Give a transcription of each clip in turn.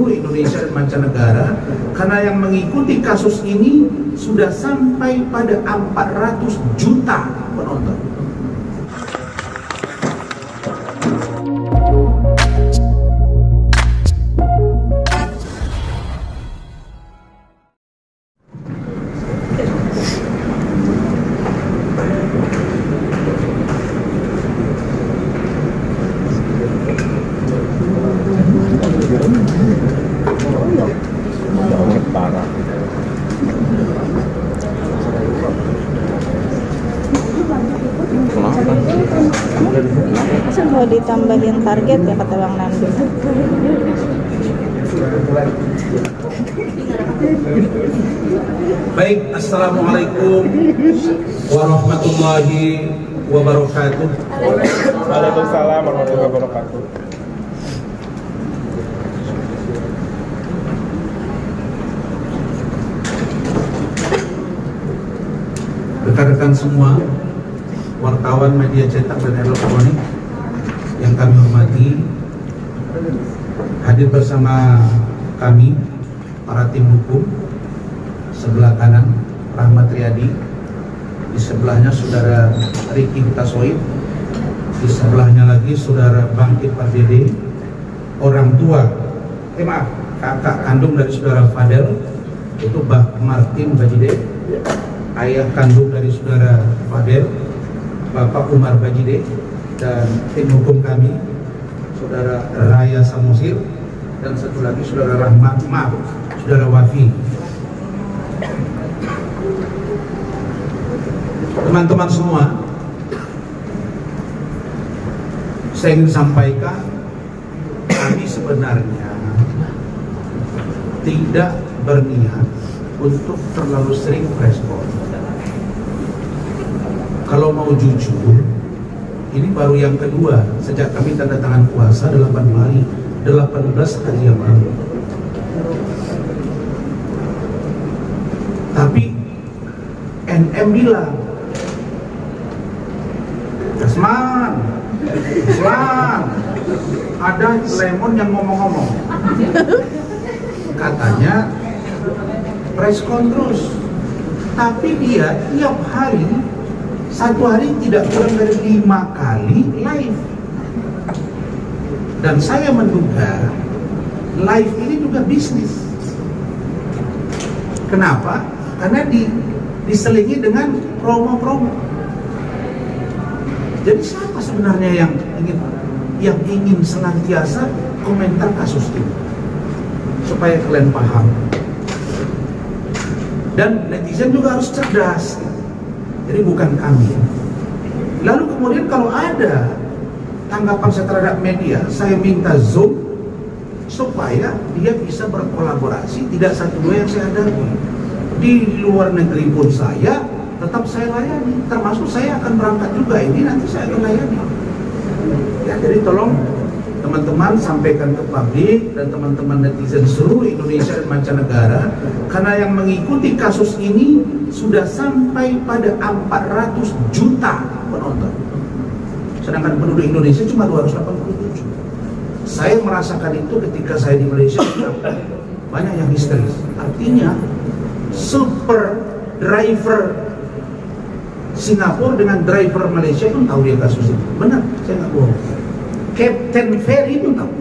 seluruh Indonesia dan mancanegara, karena yang mengikuti kasus ini sudah sampai pada 400 juta penonton. Masa mau ditambahin target ya kata Bang Nando. Baik, assalamualaikum warahmatullahi wabarakatuh. Waalaikumsalam warahmatullahi wabarakatuh. Rekan-rekan semua, wartawan media cetak dan elektronik yang kami hormati, hadir bersama kami para tim hukum. Sebelah kanan Rahmat Riyadi, di sebelahnya saudara Riki Hutasoid, di sebelahnya lagi saudara Bangkit Pardede, orang tua, kakak kandung dari saudara Fadel, itu Mbah Martin Bajide, ayah kandung dari saudara Fadel, Bapak Umar Bajide, dan tim hukum kami, saudara Raya Samosir, dan satu lagi saudara Rahmat, saudara Wafi. Teman-teman semua, saya ingin sampaikan, kami sebenarnya tidak berniat untuk terlalu sering respon. Kalau mau jujur, ini baru yang kedua sejak kami tanda tangan puasa 18 hari yang lalu. Tapi NM bilang, Kasman, ada Lemon yang ngomong-ngomong, katanya preskon terus, tapi dia tiap hari, satu hari tidak kurang dari 5 kali live. Dan saya menduga live ini juga bisnis. Kenapa? Karena diselingi dengan promo-promo. Jadi siapa sebenarnya yang ingin senantiasa komentar kasus ini, supaya kalian paham. Dan netizen juga harus cerdas. Jadi bukan kami. Lalu kemudian kalau ada tanggapan saya terhadap media, saya minta Zoom supaya dia bisa berkolaborasi, tidak satu dua yang saya hadapi. Di luar negeri pun saya tetap saya layani, termasuk saya akan berangkat juga, ini nanti saya akan layani. Ya, jadi tolong teman-teman sampaikan ke publik dan teman-teman netizen seluruh Indonesia dan mancanegara, karena yang mengikuti kasus ini sudah sampai pada 400 juta penonton. Sedangkan penduduk Indonesia cuma 287. Saya merasakan itu ketika saya di Malaysia, banyak yang histeris. Artinya super driver Singapura dengan driver Malaysia pun tahu dia kasus ini. Benar, saya nggak bohong. Captain Ferry pun tahu.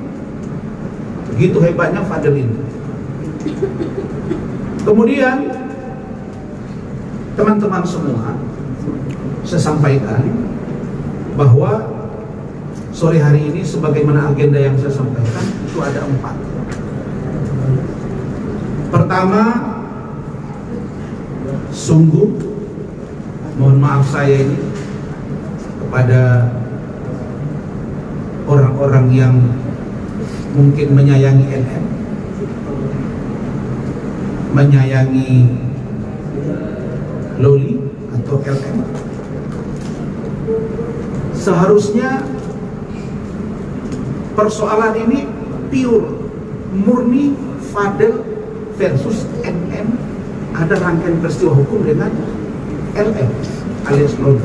Begitu hebatnya Fadel ini. Kemudian teman-teman semua, saya sampaikan bahwa sore hari ini sebagaimana agenda yang saya sampaikan itu ada 4. Pertama, sungguh mohon maaf saya ini kepada orang-orang yang mungkin menyayangi NM, menyayangi Loli atau LM. Seharusnya persoalan ini pure, murni Fadel versus NM. Ada rangkaian peristiwa hukum dengan LM alias Loli.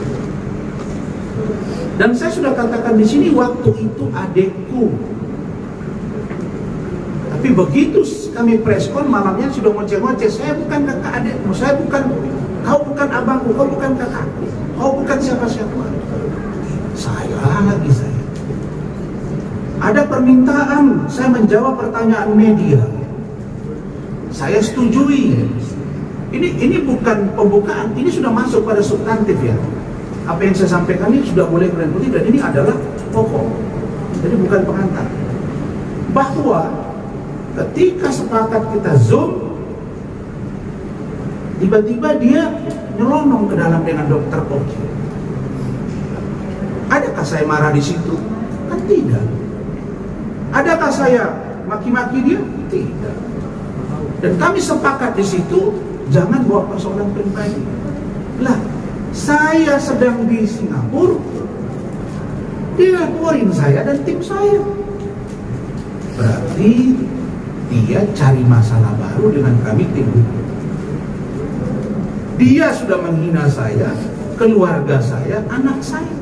Dan saya sudah katakan di sini, waktu itu adekku. Tapi begitu kami preskon malamnya sudah ngoceh-ngoceh, saya bukan kakak adikmu, kau bukan abangku, kau bukan kakakku, kau bukan siapa-siapa. Saya. Ada permintaan, saya menjawab pertanyaan media. Saya setujui. Ini bukan pembukaan, ini sudah masuk pada substantif ya. Apa yang saya sampaikan ini sudah boleh kalian putih dan ini adalah pokok. Jadi bukan pengantar. Bahwa ketika sepakat kita Zoom, tiba-tiba dia nyelonong ke dalam dengan dokter Oki. Adakah saya marah di situ? Kan tidak. Adakah saya maki-maki dia? Tidak. Dan kami sepakat di situ, jangan bawa persoalan pribadi. Lah, saya sedang di Singapura, dia laporin saya dan tim saya. Berarti dia cari masalah baru dengan kami tim hukum. Dia sudah menghina saya, keluarga saya, anak saya.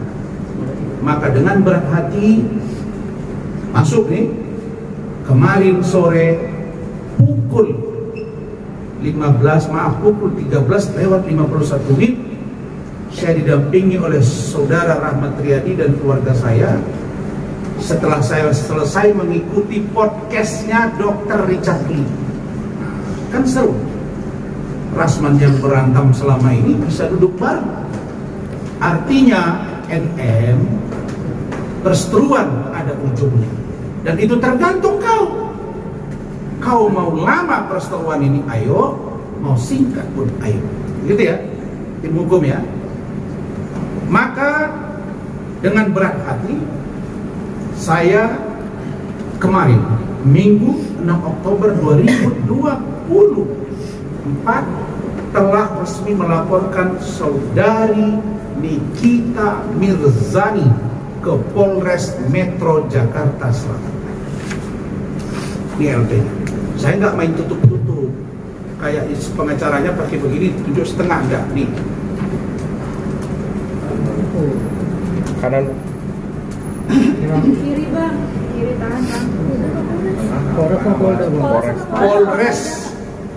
Maka dengan berat hati masuk nih, kemarin sore pukul 13:51 saya didampingi oleh saudara Rahmat Riyadi dan keluarga saya. Setelah saya selesai mengikuti podcastnya Dr. Richard Lee, kan seru. Rasman yang berantem selama ini bisa duduk bareng. Artinya NM perseteruan ada ujungnya, dan itu tergantung kau. Kau mau lama perseteruan ini, ayo. Mau singkat pun, ayo. Gitu ya, tim hukum ya. Maka dengan berat hati saya kemarin Minggu 6 Oktober 2024 telah resmi melaporkan saudari Nikita Mirzani ke Polres Metro Jakarta Selatan. Ini LP-nya. Saya nggak main tutup-tutup kayak pengacaranya pakai begini 7,5, enggak nih. Kanan. Kiri bang, kiri tangan bang.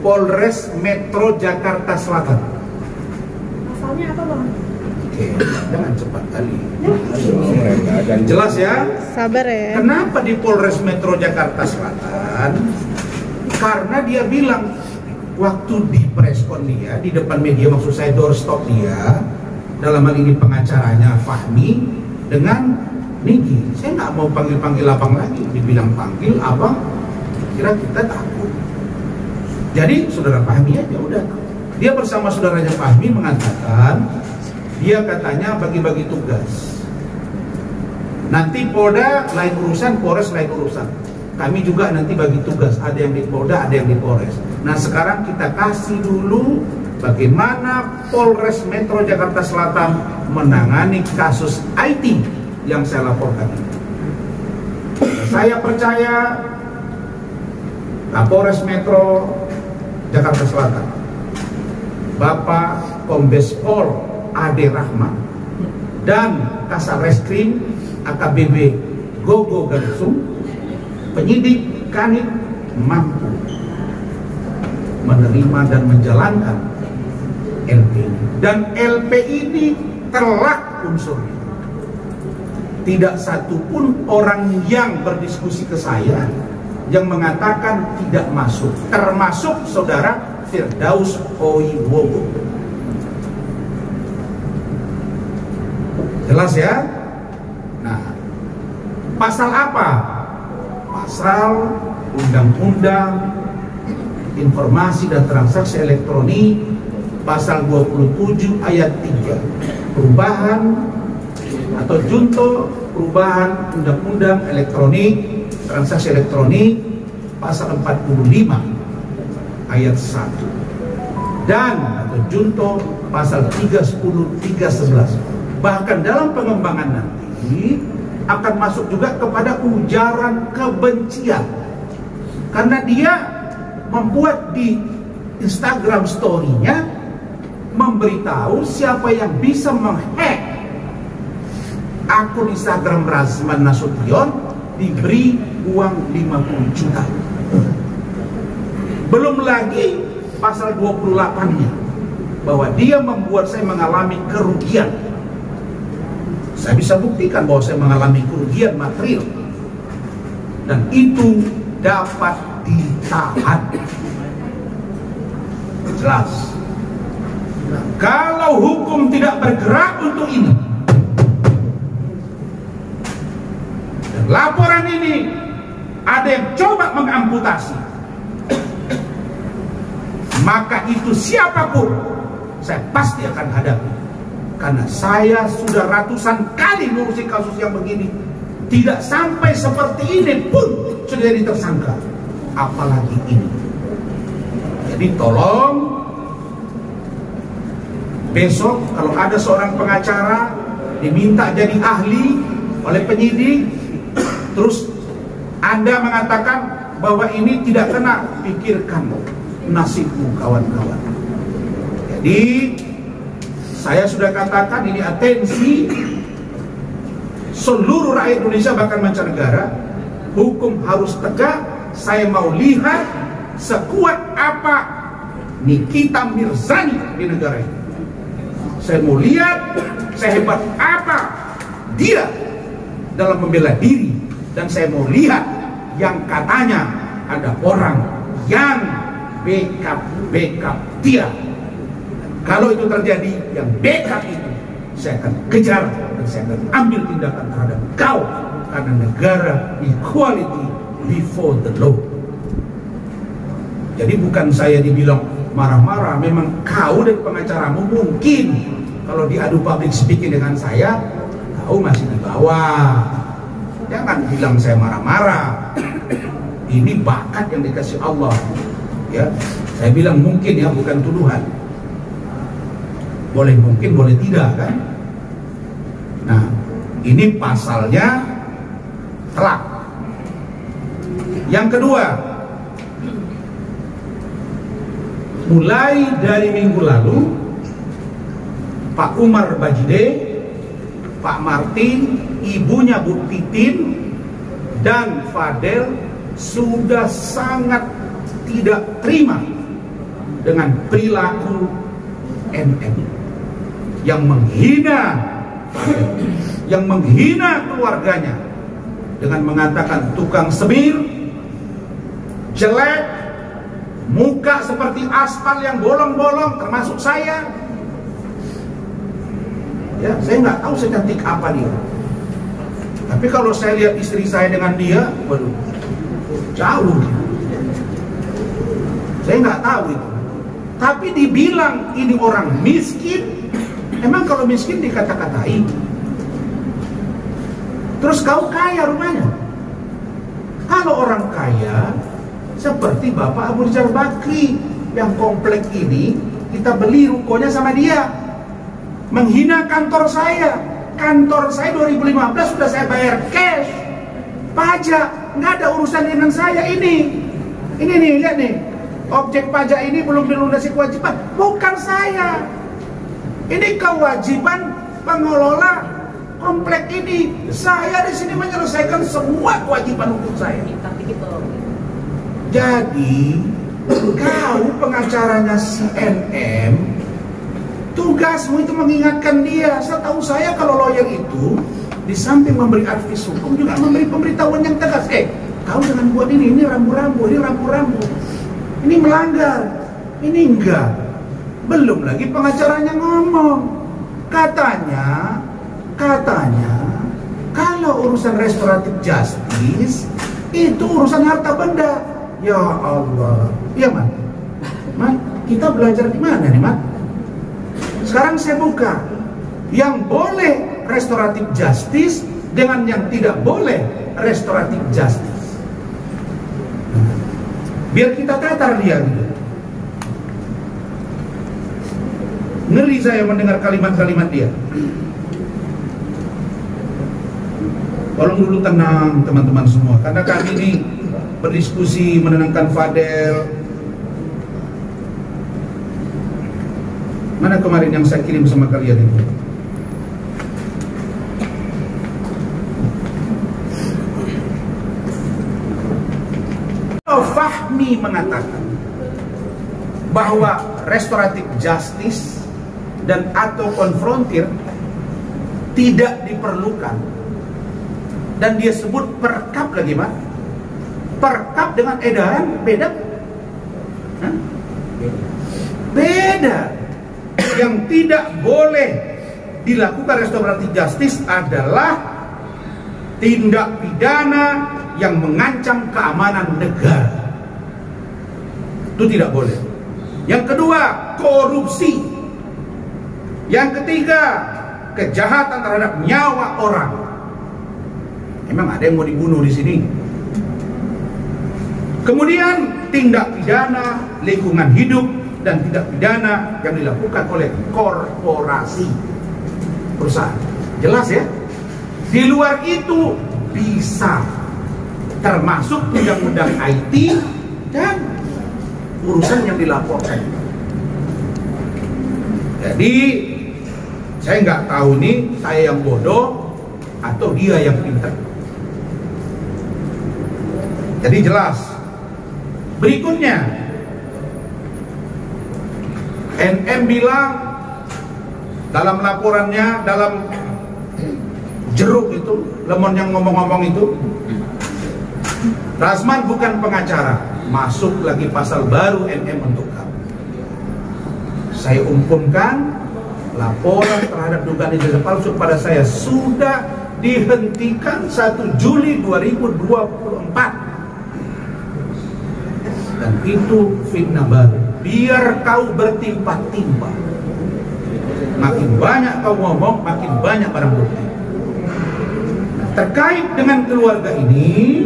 Polres Metro Jakarta Selatan. Asalnya apa bang? Oke, jangan cepat kali. Dan Jelas ya? Sabar ya. Kenapa di Polres Metro Jakarta Selatan? Karena dia bilang waktu di preskon dia di depan media, maksud saya doorstop dia, dalam hal ini pengacaranya Fahmi dengan Niki. Saya nggak mau panggil abang lagi, dibilang panggil abang, kira kita takut. Jadi saudara Fahmi aja udah. Dia bersama saudaranya Fahmi mengatakan, dia katanya bagi-bagi tugas. Nanti Polda lain urusan, Polres lain urusan. Kami juga nanti bagi tugas, ada yang di Polda, ada yang di Polres. Nah sekarang kita kasih dulu bagaimana Polres Metro Jakarta Selatan menangani kasus IT yang saya laporkan. Saya percaya Kapolres Metro Jakarta Selatan, Bapak Kombes Pol Ade Rahman dan Kasar Reskrim AKBP Gogo Gansung, penyidik Kanit mampu menerima dan menjalankan LP ini. Dan LP ini telak unsurnya. Tidak satupun orang yang berdiskusi ke saya yang mengatakan tidak masuk, termasuk saudara Firdaus Oiwogo. Jelas ya? Nah, pasal apa? Pasal Undang-Undang Informasi dan Transaksi Elektronik, pasal 27 ayat 3, perubahan atau junto perubahan Undang-Undang Elektronik, Transaksi Elektronik, pasal 45 ayat 1, dan atau junto pasal 310, 311. Bahkan dalam pengembangan nanti akan masuk juga kepada ujaran kebencian, karena dia membuat di Instagram story-nya memberitahu siapa yang bisa menghack akun Instagram Razman Nasution diberi uang 50 juta. Belum lagi pasal 28-nya, bahwa dia membuat saya mengalami kerugian. Saya bisa buktikan bahwa saya mengalami kerugian material, dan itu dapat ditahan. Jelas. Nah, kalau hukum tidak bergerak untuk ini, dan laporan ini ada yang coba mengamputasi, maka itu siapapun saya pasti akan hadapi. Karena saya sudah ratusan kali ngurusi kasus yang begini, tidak sampai seperti ini pun sudah jadi tersangka, apalagi ini. Jadi tolong besok kalau ada seorang pengacara diminta jadi ahli oleh penyidik, terus Anda mengatakan bahwa ini tidak kena, pikirkan nasibmu kawan-kawan. Jadi saya sudah katakan ini atensi seluruh rakyat Indonesia bahkan mancanegara, hukum harus tegak. Saya mau lihat sekuat apa Nikita Mirzani di negara ini. Saya mau lihat sehebat apa dia dalam membela diri, dan saya mau lihat yang katanya ada orang yang backup dia. Kalau itu terjadi, yang backup itu saya akan kejar dan saya akan ambil tindakan terhadap kau, karena negara equality before the law. Jadi bukan saya dibilang marah-marah, memang kau dan pengacaramu mungkin kalau diadu public speaking dengan saya, kau masih di bawah. Jangan bilang saya marah-marah. Ini bakat yang dikasih Allah. Ya, saya bilang mungkin ya, bukan tuduhan. Boleh mungkin, boleh tidak kan? Nah, ini pasalnya telak. Yang kedua, mulai dari minggu lalu Pak Umar Bajide, Pak Martin, ibunya Bu Titin, dan Fadel sudah sangat tidak terima dengan perilaku NM yang menghina Fadel, yang menghina keluarganya dengan mengatakan tukang semir, jelek, muka seperti aspal yang bolong-bolong, termasuk saya. Ya, saya nggak tahu secantik apa dia. Tapi kalau saya lihat istri saya dengan dia, waduh, jauh. Saya nggak tahu itu. Tapi dibilang ini orang miskin. Emang kalau miskin dikata-katain? Terus kau kaya rumahnya? Kalau orang kaya seperti Bapak Abu Rizal Bakri, yang komplek ini kita beli rukonya sama dia, menghina kantor saya. Kantor saya 2015 sudah saya bayar cash, pajak, nggak ada urusan dengan saya. Ini nih, lihat nih, objek pajak ini belum dilunasi kewajiban, bukan saya. Ini kewajiban pengelola komplek ini. Saya di sini menyelesaikan semua kewajiban hukum saya. Jadi kau pengacaranya CNN, tugasmu itu mengingatkan dia. Setahu saya kalau lawyer itu di samping memberi advies hukum juga memberi pemberitahuan yang tegas. Kau jangan buat ini rambu-rambu, ini rambu-rambu, ini melanggar, ini enggak. Belum lagi pengacaranya ngomong, katanya kalau urusan restoratif justice itu urusan harta benda. Ya Allah, iya Man, kita belajar di mana nih Man? Sekarang saya buka yang boleh restoratif justice dengan yang tidak boleh restoratif justice. Biar kita tatar dia gitu. Ngeri saya mendengar kalimat-kalimat dia. Tolong dulu tenang teman-teman semua, karena kami ini berdiskusi menenangkan Fadel. Mana kemarin yang saya kirim sama kalian itu? Fahmi mengatakan bahwa restoratif justice dan atau konfrontir tidak diperlukan, dan dia sebut perkap lagi, Mas. Perkap dengan edaran beda? Hah? Beda. Yang tidak boleh dilakukan restoratif justice adalah tindak pidana yang mengancam keamanan negara. Itu tidak boleh. Yang kedua, korupsi. Yang ketiga, kejahatan terhadap nyawa orang. Emang ada yang mau dibunuh di sini? Kemudian tindak pidana lingkungan hidup dan tindak pidana yang dilakukan oleh korporasi perusahaan. Jelas ya? Di luar itu bisa, termasuk undang-undang IT dan urusan yang dilaporkan. Jadi saya nggak tahu nih, saya yang bodoh atau dia yang pintar. Jadi jelas. Berikutnya, NM bilang dalam laporannya, dalam jeruk itu, lemon yang ngomong-ngomong itu, Rasman bukan pengacara. Masuk lagi pasal baru NM untuk kamu. Saya umumkan laporan terhadap dugaan ijazah palsu pada saya sudah dihentikan 1 Juli 2024. Dan itu fitnah baru. Biar kau bertimpa-timpa. Makin banyak kau ngomong, makin banyak barang bukti. Terkait dengan keluarga ini,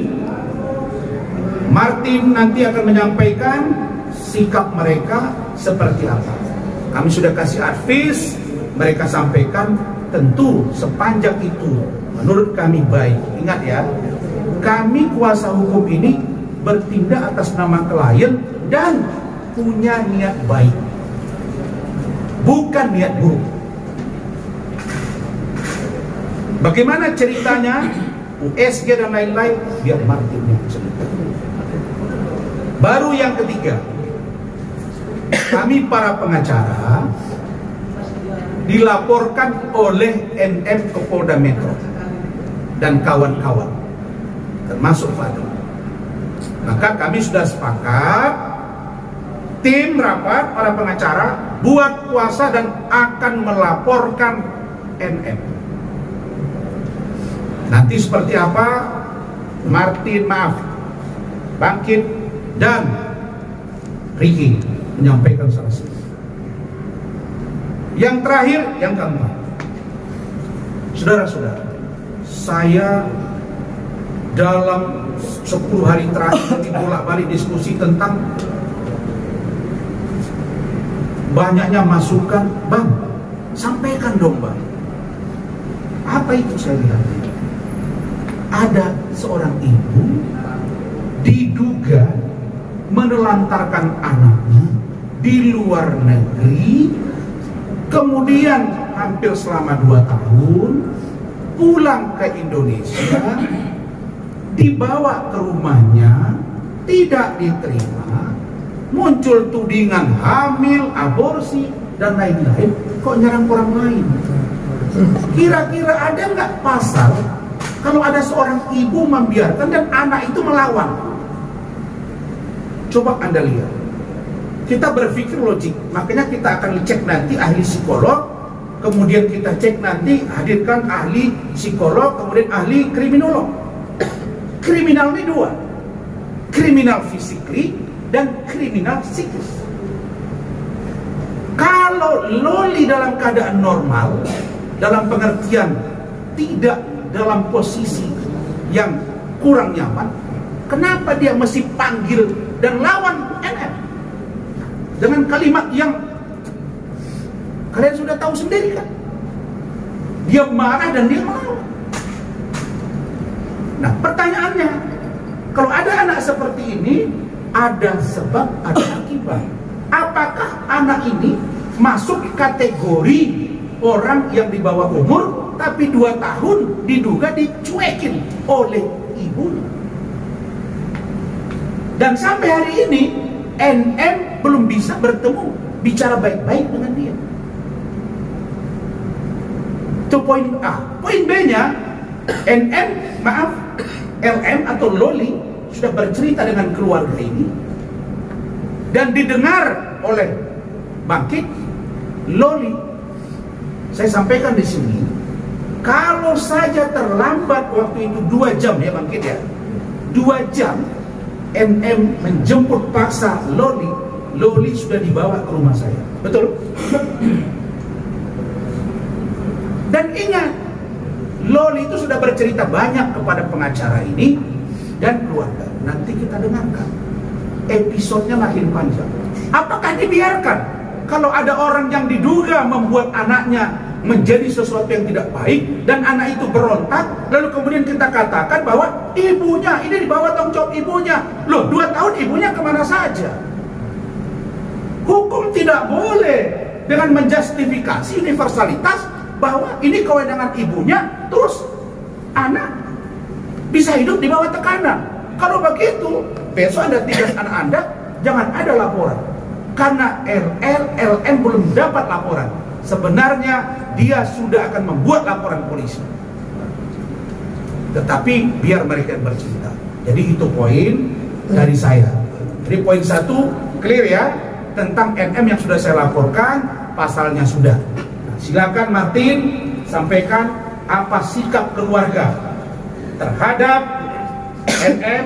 Martin nanti akan menyampaikan sikap mereka seperti apa. Kami sudah kasih advice, mereka sampaikan, tentu sepanjang itu menurut kami baik. Ingat ya, kami kuasa hukum ini bertindak atas nama klien dan punya niat baik, bukan niat buruk. Bagaimana ceritanya, USG dan lain-lain, biar Martin yang cerita. Baru yang ketiga, kami para pengacara dilaporkan oleh NM ke Polda Metro dan kawan-kawan, termasuk Fadil. Maka kami sudah sepakat, tim rapat para pengacara buat kuasa dan akan melaporkan NM. Nanti seperti apa, Martin Bangkit dan Ricky menyampaikan saksi. Yang terakhir, yang keempat, saudara-saudara, saya dalam 10 hari terakhir ini bolak-balik diskusi tentang banyaknya masukan. Bang, sampaikan dong bang. Apa itu saya lihat? Ada seorang ibu diduga menelantarkan anaknya di luar negeri, kemudian hampir selama 2 tahun pulang ke Indonesia, dibawa ke rumahnya, tidak diterima, muncul tudingan hamil, aborsi, dan lain-lain. Kok nyerang orang lain? Kira-kira ada nggak pasal kalau ada seorang ibu membiarkan dan anak itu melawan? Coba Anda lihat. Kita berpikir logik, makanya kita akan cek nanti ahli psikolog, kemudian kita cek nanti hadirkan ahli psikolog, kemudian ahli kriminolog. Kriminal ini 2, kriminal physically dan kriminal psikis. Kalau Loli dalam keadaan normal, dalam pengertian tidak dalam posisi yang kurang nyaman, kenapa dia mesti panggil dan lawan NM dengan kalimat yang kalian sudah tahu sendiri kan? Dia marah dan dia melawan. Nah, pertanyaannya, kalau ada anak seperti ini, ada sebab, ada akibat. Apakah anak ini masuk kategori orang yang di bawah umur, tapi 2 tahun diduga dicuekin oleh ibunya? Dan sampai hari ini, NM belum bisa bertemu, bicara baik-baik dengan dia. Itu poin A. Poin B-nya, LM atau Loli sudah bercerita dengan keluarga ini dan didengar oleh Bangkit. Loli, saya sampaikan di sini, kalau saja terlambat waktu itu 2 jam ya Bangkit ya, 2 jam NM menjemput paksa Loli sudah dibawa ke rumah saya. Betul? Dan ingat, Loli itu sudah bercerita banyak kepada pengacara ini dan keluarga. Nanti kita dengarkan. Episodenya makin panjang. Apakah dibiarkan kalau ada orang yang diduga membuat anaknya menjadi sesuatu yang tidak baik dan anak itu berontak, lalu kemudian kita katakan bahwa ibunya, ini dibawa tanggung jawab ibunya. Loh, 2 tahun ibunya kemana saja? Hukum tidak boleh dengan menjustifikasi universalitas bahwa ini kewenangan ibunya, terus anak bisa hidup di bawah tekanan. Kalau begitu, besok Anda tugas anak Anda, jangan ada laporan. Karena LM belum dapat laporan. Sebenarnya dia sudah akan membuat laporan polisi. Tetapi biar mereka bercerita. Jadi itu poin dari saya. Jadi poin 1 clear ya, tentang NM yang sudah saya laporkan, pasalnya sudah. Silakan Martin sampaikan apa sikap keluarga terhadap NM